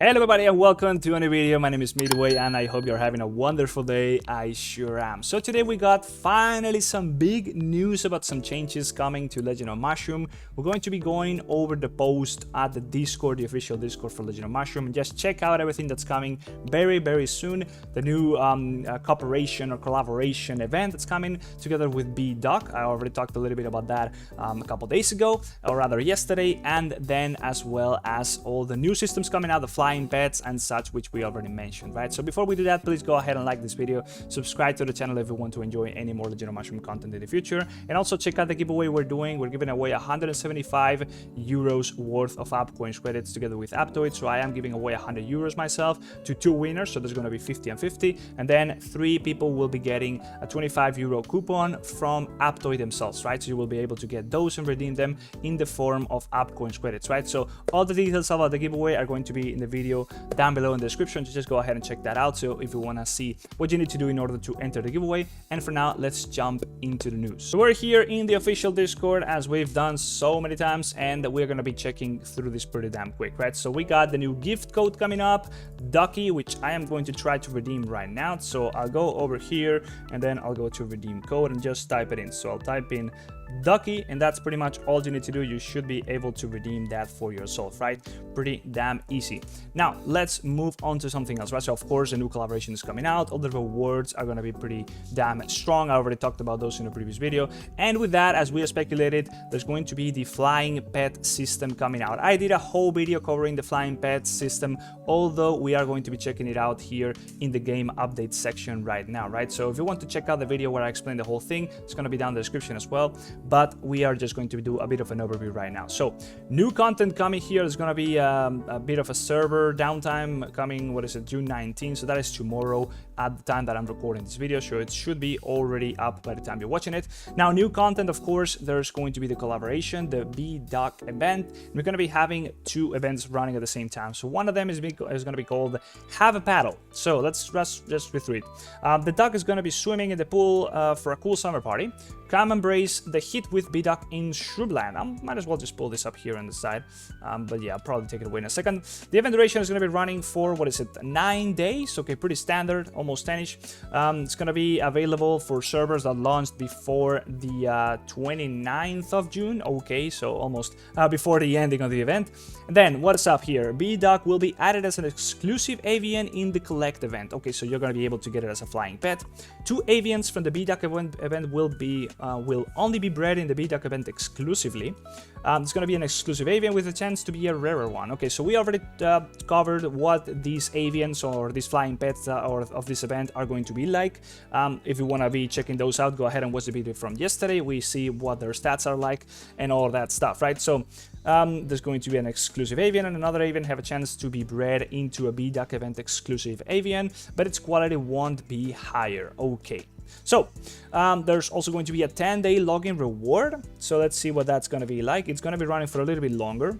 Hello everybody and welcome to a new video. My name is Midway and I hope you're having a wonderful day. I sure am. So today we got finally some big news about some changes coming to Legend of Mushroom. We're going to be going over the post at the Discord, the official Discord for Legend of Mushroom, and just check out everything that's coming very soon. The new cooperation or collaboration event that's coming together with Duck. I already talked a little bit about that a couple days ago, or rather yesterday, and then as well as all the new systems coming out, the flying pets and such, which we already mentioned, right? So before we do that, please go ahead and like this video, subscribe to the channel if you want to enjoy any more Legend of Mushroom content in the future, and also check out the giveaway we're doing. We're giving away 175 euros worth of AppCoins Credits together with Aptoide, so I am giving away 100 euros myself to 2 winners, so there's going to be 50 and 50, and then 3 people will be getting a 25 euro coupon from Aptoide themselves, right? So you will be able to get those and redeem them in the form of AppCoins Credits, right? So all the details about the giveaway are going to be in the video down below in the description, so just go ahead and check that out. So if you want to see what you need to do in order to enter the giveaway, and for now let's jump into the news. So we're here in the official Discord as we've done so many times, and we're going to be checking through this pretty damn quick, right? So we got the new gift code coming up, Ducky, which I am going to try to redeem right now. So I'll go over here and then I'll go to redeem code and just type it in. So I'll type in Ducky, and that's pretty much all you need to do. You should be able to redeem that for yourself, right? Pretty damn easy. Now let's move on to something else, right? So of course a new collaboration is coming out. All the rewards are going to be pretty damn strong. I already talked about those in a previous video, and with that, as we have speculated, there's going to be the flying pet system coming out. I did a whole video covering the flying pet system, although we are going to be checking it out here in the game update section right now, right? So if you want to check out the video where I explain the whole thing, it's going to be down in the description as well, but we are just going to do a bit of an overview right now. So new content coming here. There's going to be a bit of a server downtime coming, what is it, June 19th, so that is tomorrow at the time that I'm recording this video, so it should be already up by the time you're watching it. Now new content, of course, there's going to be the collaboration, the Duck event. We're going to be having 2 events running at the same time. So one of them is going to be called Have a Paddle. So let's just go through it. The duck is going to be swimming in the pool for a cool summer party. Come embrace the hit with Duck in Shrubland. I might as well just pull this up here on the side, but yeah, I'll probably take it away in a second. The event duration is going to be running for, what is it, 9 days? Okay, pretty standard, almost 10-ish. It's going to be available for servers that launched before the 29th of June. Okay, so almost before the ending of the event. And then what's up here? Duck will be added as an exclusive avian in the collect event. Okay, so you're going to be able to get it as a flying pet. 2 avians from the Duck event will only be bred in the Duck event exclusively. It's going to be an exclusive avian with a chance to be a rarer one. Okay, so we already covered what these avians or these flying pets of this event are going to be like. If you want to be checking those out, go ahead and watch the video from yesterday. We see what their stats are like and all that stuff, right? So there's going to be an exclusive avian, and another avian have a chance to be bred into a Duck event exclusive avian, but its quality won't be higher. Okay. So there's also going to be a 10-day login reward. So let's see what that's going to be like. It's going to be running for a little bit longer,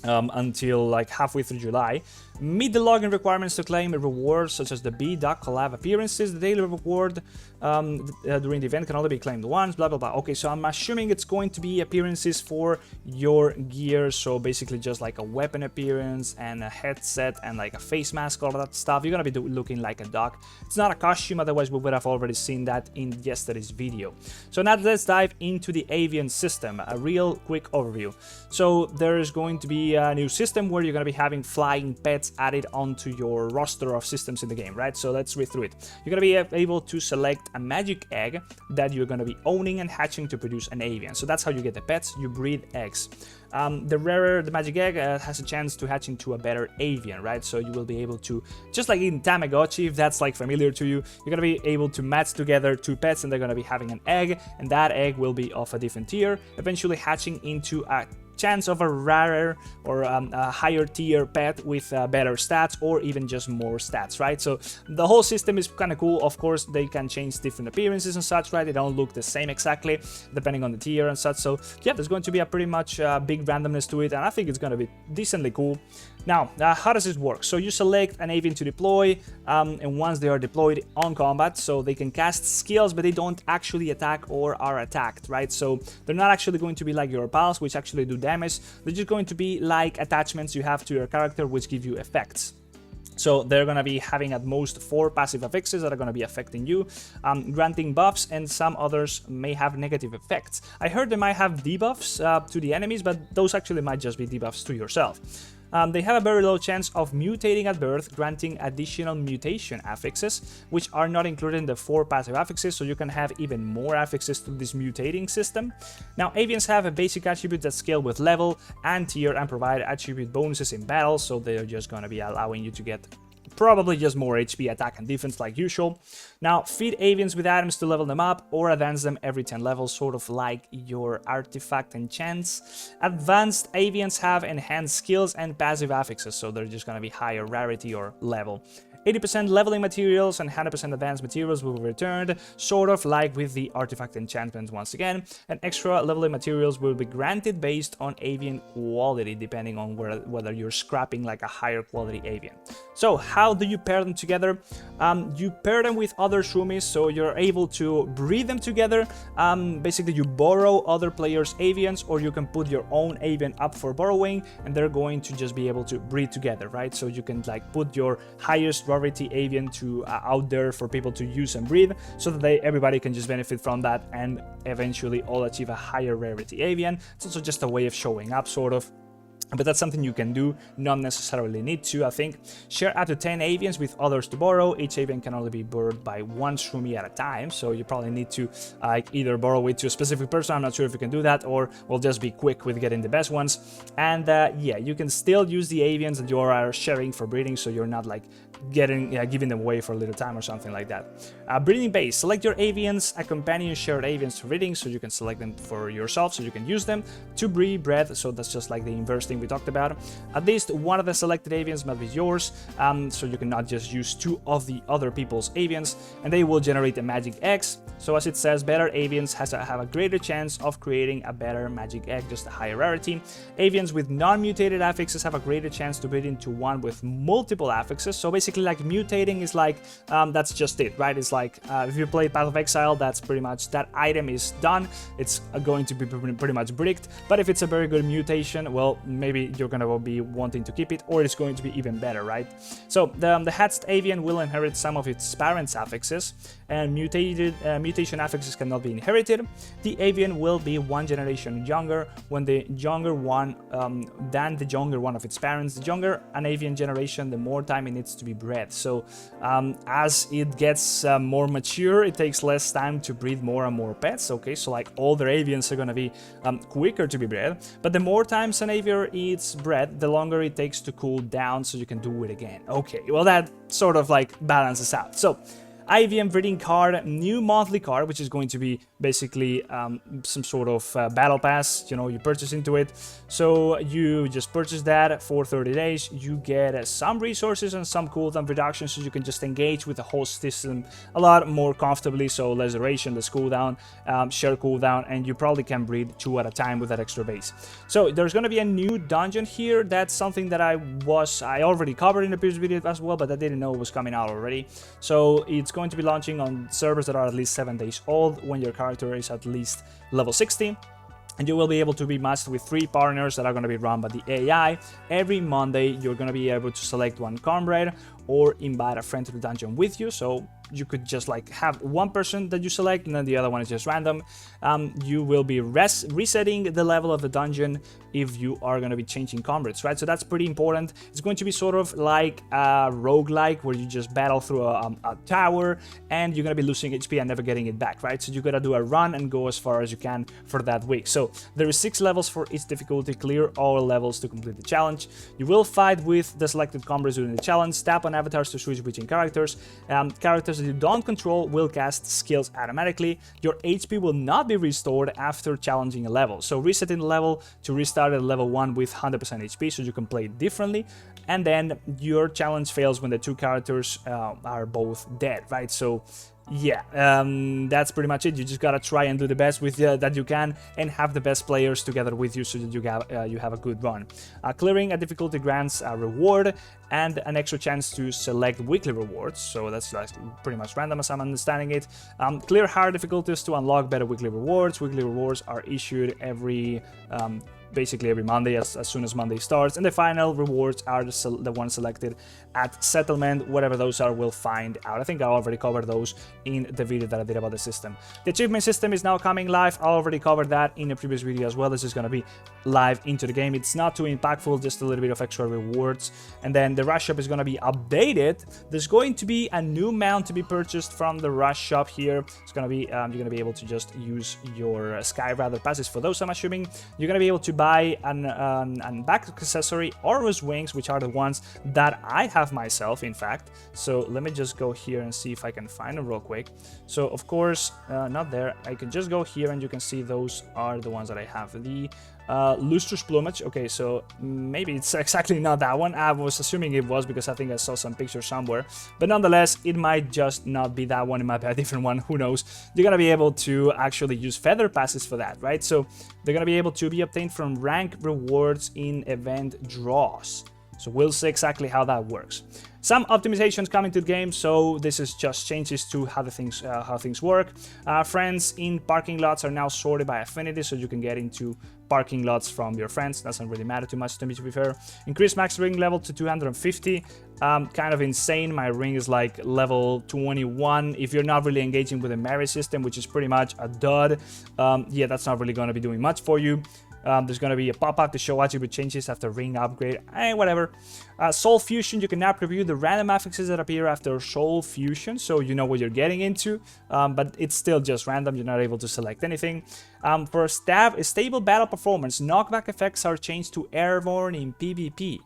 until like halfway through July. Meet the login requirements to claim rewards such as the Duck Collab appearances. The daily reward during the event can only be claimed once, blah blah blah. Okay, so I'm assuming it's going to be appearances for your gear, so basically just like a weapon appearance and a headset and like a face mask, all that stuff. You're gonna be looking like a duck. It's not a costume, otherwise we would have already seen that in yesterday's video. So now let's dive into the avian system, a real quick overview. So there's going to be a new system where you're going to be having flying pets added onto your roster of systems in the game, right? So let's read through it. You're going to be able to select a magic egg that you're going to be owning and hatching to produce an avian. So that's how you get the pets. You breed eggs. The rarer the magic egg has a chance to hatch into a better avian, right? So you will be able to, just like in Tamagotchi, if that's like familiar to you, you're gonna be able to match together 2 pets, and they're gonna be having an egg, and that egg will be of a different tier, eventually hatching into a chance of a rarer or a higher tier pet with better stats, or even just more stats, right? So the whole system is kind of cool. Of course, they can change different appearances and such, right? They don't look the same exactly depending on the tier and such. So yeah, there's going to be a pretty much big randomness to it, and I think it's going to be decently cool. Now, how does this work? So you select an avian to deploy, and once they are deployed on combat, so they can cast skills, but they don't actually attack or are attacked, right? So they're not actually going to be like your pals, which actually do damage damage. They're just going to be like attachments you have to your character which give you effects. So they're going to be having at most 4 passive affixes that are going to be affecting you, granting buffs, and some others may have negative effects. I heard they might have debuffs to the enemies, but those actually might just be debuffs to yourself. They have a very low chance of mutating at birth, granting additional mutation affixes, which are not included in the 4 passive affixes, so you can have even more affixes to this mutating system. Now, Avians have a basic attribute that scale with level and tier and provide attribute bonuses in battle, so they're just going to be allowing you to get probably just more HP, attack, and defense like usual. Now, feed Avians with items to level them up or advance them every 10 levels, sort of like your artifact enchants. Advanced Avians have enhanced skills and passive affixes, so they're just going to be higher rarity or level. 80% leveling materials and 100% advanced materials will be returned, sort of like with the artifact enchantments once again, and extra leveling materials will be granted based on avian quality, depending on whether you're scrapping like a higher quality avian. So how do you pair them together? You pair them with other shroomies, so you're able to breed them together. Basically, you borrow other players' avians, or you can put your own avian up for borrowing, and they're going to just be able to breed together, right? So you can like put your highest rarity avian to out there for people to use and breed, so that everybody can just benefit from that and eventually all achieve a higher rarity avian. It's also just a way of showing up, sort of. But that's something you can do, not necessarily need to, I think. Share up to 10 avians with others to borrow. Each avian can only be borrowed by one shroomy at a time, so you probably need to either borrow it to a specific person, I'm not sure if you can do that, or we'll just be quick with getting the best ones. And yeah, you can still use the avians that you are sharing for breeding, so you're not like giving them away for a little time or something like that. Breeding base. Select your avians, a companion shared avians for breeding, so you can select them for yourself, so you can use them to breed bread, so that's just like the inverse thing we talked about. At least one of the selected avians must be yours, so you cannot just use 2 of the other people's avians, and they will generate a magic X. So as it says, better avians have a greater chance of creating a better magic egg, just a higher rarity. Avians with non-mutated affixes have a greater chance to breed into one with multiple affixes. So basically, like mutating is like that's just it, right? It's like if you play Path of Exile, that's pretty much that item is done. It's going to be pretty much bricked. But if it's a very good mutation, well, maybe you're gonna be wanting to keep it, or it's going to be even better, right? So the hatched avian will inherit some of its parents' affixes, and mutation affixes cannot be inherited. The avian will be 1 generation younger when the younger one than the younger one of its parents. The younger an avian generation, the more time it needs to be bred. So as it gets more mature, it takes less time to breed more and more pets. Okay, so like older avians are gonna be quicker to be bred, but the more times an avian is bred, the longer it takes to cool down, so you can do it again. Okay, well that sort of like balances out. So Avian breeding card, new monthly card, which is going to be basically some sort of battle pass, you know, you purchase into it. So you just purchase that for 30 days, you get some resources and some cooldown reductions, so you can just engage with the whole system a lot more comfortably, so less duration, less cooldown, share cooldown, and you probably can breed 2 at a time with that extra base. So there's going to be a new dungeon here. That's something that I already covered in the previous video as well, but I didn't know it was coming out already. So it's going to be launching on servers that are at least 7 days old when your character is at least level 60. And you will be able to be matched with 3 partners that are going to be run by the AI. Every Monday, you're going to be able to select 1 comrade or invite a friend to the dungeon with you. So you could just like have 1 person that you select, and then the other one is just random. You will be resetting the level of the dungeon if you are going to be changing comrades, right? So that's pretty important. It's going to be sort of like a roguelike where you just battle through a tower, and you're going to be losing HP and never getting it back, right? So you got to do a run and go as far as you can for that week. So there is 6 levels for each difficulty. Clear all levels to complete the challenge. You will fight with the selected comrades during the challenge. Tap on avatars to switch between characters. Characters that you don't control will cast skills automatically. Your HP will not be restored after challenging a level. So resetting the level to restart at level 1 with 100% HP, so you can play it differently. And then your challenge fails when the 2 characters are both dead, right? So yeah, that's pretty much it. You just gotta try and do the best with that you can, and have the best players together with you, so that you have a good run. Clearing a difficulty grants a reward and an extra chance to select weekly rewards, so that's like pretty much random as I'm understanding it. Clear hard difficulties to unlock better weekly rewards. Weekly rewards are issued every basically every Monday as soon as Monday starts. And the final rewards are the ones selected at settlement. Whatever those are, we'll find out. I think I already covered those in the video that I did about the system. The achievement system is now coming live. I already covered that in a previous video as well. This is going to be live into the game. It's not too impactful, just a little bit of extra rewards. And then the rush shop is going to be updated. There's going to be a new mount to be purchased from the rush shop here. It's going to be you're going to be able to just use your Skyrider passes for those, I'm assuming. You're going to be able to buy an back accessory or wings, which are the ones that I have myself, in fact. So let me just go here and see if I can find them real quick. So of course, not there. I can just go here and you can see those are the ones that I have. The lustrous plumage. Okay, so maybe it's exactly not that one. I was assuming it was because I think I saw some picture somewhere. But nonetheless, it might just not be that one. It might be a different one. Who knows? You're going to be able to actually use feather passes for that, right? So they're going to be able to be obtained from rank rewards in event draws. So we'll see exactly how that works. Some optimizations coming to the game, so this is just changes to how things work. Friends in parking lots are now sorted by affinity, so you can get into parking lots from your friends. Doesn't really matter too much to me, to be fair. Increase max ring level to 250. Kind of insane. My ring is like level 21. If you're not really engaging with the merit system, which is pretty much a dud, yeah, that's not really going to be doing much for you. There's going to be a pop-up to show attribute changes after ring upgrade. Whatever. Soul Fusion, you can now preview the random affixes that appear after Soul Fusion, so you know what you're getting into, but it's still just random. You're not able to select anything. For stable battle performance, knockback effects are changed to airborne in PvP.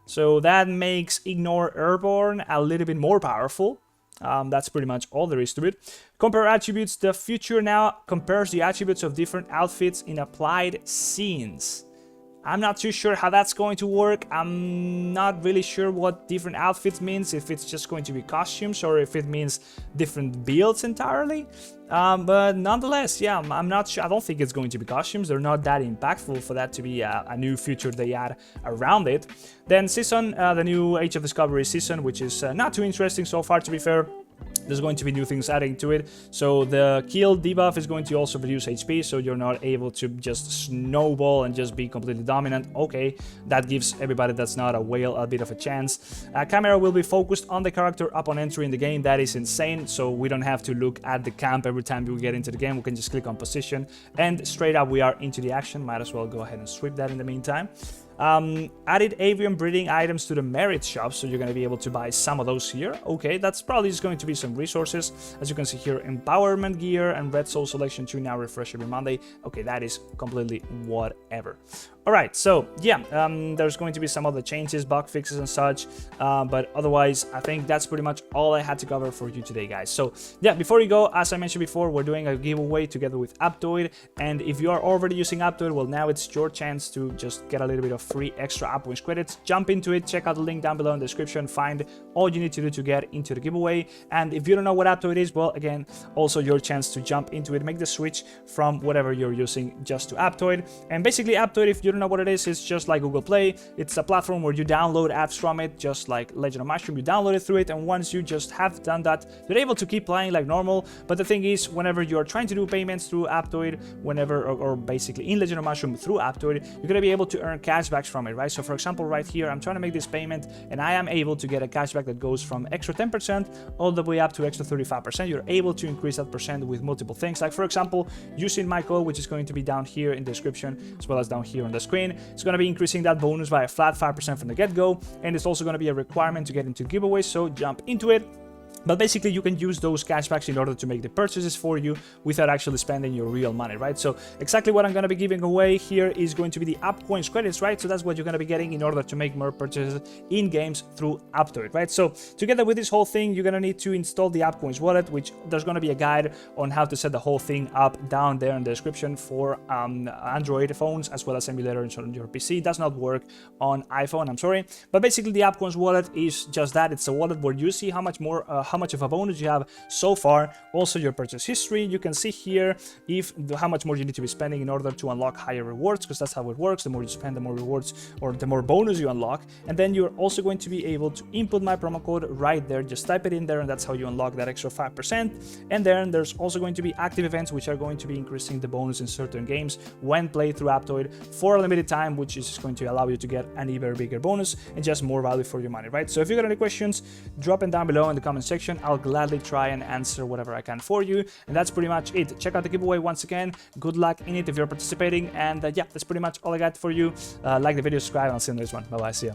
So that makes Ignore Airborne a little bit more powerful. That's pretty much all there is to it. Compare attributes. The future now compares the attributes of different outfits in applied scenes. I'm not too sure how that's going to work. I'm not really sure what different outfits means, if it's just going to be costumes or if it means different builds entirely. But nonetheless, yeah, I'm not sure. I don't think it's going to be costumes. They're not that impactful for that to be a new feature they add around it. Then season, the new Age of Discovery season, which is not too interesting so far, to be fair. There's going to be new things adding to it. So the kill debuff is going to also reduce HP, so you're not able to just snowball and just be completely dominant. Okay, that gives everybody that's not a whale a bit of a chance. Camera will be focused on the character upon entering the game. That is insane, so we don't have to look at the camp every time we get into the game. We can just click on position and straight up we are into the action. Might as well go ahead and sweep that in the meantime. Added avian breeding items to the merit shop, so you're going to be able to buy some of those here. Okay, that's probably just going to be some resources. As you can see here, empowerment gear and red soul selection 2 now refresh every Monday. Okay, that is completely whatever. Alright, so yeah, there's going to be some other changes, bug fixes and such, but otherwise I think that's pretty much all I had to cover for you today, guys. So yeah, before you go, as I mentioned before, we're doing a giveaway together with Aptoide, and if you are already using Aptoide, well, now it's your chance to just get a little bit of free extra AppCoins credits. Jump into it, check out the link down below in the description, find all you need to do to get into the giveaway. And if you don't know what Aptoide is, well, again, also your chance to jump into it, make the switch from whatever you're using just to Aptoide. And basically Aptoide, if you don't know what it is, it's just like Google Play. It's a platform where you download apps from it, just like Legend of Mushroom. You download it through it, and once you just have done that, you're able to keep playing like normal. But the thing is, whenever you're trying to do payments through Aptoide, or basically in Legend of Mushroom through Aptoide, you're gonna be able to earn cashbacks from it, right? So for example, right here, I'm trying to make this payment, and I am able to get a cashback that goes from extra 10% all the way up to extra 35%. You're able to increase that percent with multiple things, like for example, using my code, which is going to be down here in the description, as well as down here on the screen. It's going to be increasing that bonus by a flat 5% from the get-go, and it's also going to be a requirement to get into giveaways, so jump into it. But basically, you can use those cashbacks in order to make the purchases for you without actually spending your real money, right? So exactly what I'm going to be giving away here is going to be the AppCoins Credits, right? So that's what you're going to be getting in order to make more purchases in games through Aptoide, right? So together with this whole thing, you're going to need to install the AppCoins wallet, which there's going to be a guide on how to set the whole thing up down there in the description for Android phones, as well as emulators on your PC. It does not work on iPhone, I'm sorry. But basically, the AppCoins wallet is just that. It's a wallet where you see how how much of a bonus you have so far. Also your purchase history, you can see here how much more you need to be spending in order to unlock higher rewards, because that's how it works. The more you spend, the more rewards or the more bonus you unlock. And then you're also going to be able to input my promo code right there. Just type it in there and that's how you unlock that extra 5%. And then there's also going to be active events, which are going to be increasing the bonus in certain games when played through Aptoide for a limited time, which is going to allow you to get an even bigger bonus and just more value for your money, right? So if you got any questions, drop them down below in the comment section. I'll gladly try and answer whatever I can for you. And that's pretty much it. Check out the giveaway once again. Good luck in it if you're participating. And yeah, that's pretty much all I got for you. Like the video, subscribe, and I'll see you in the next one. Bye bye. See ya.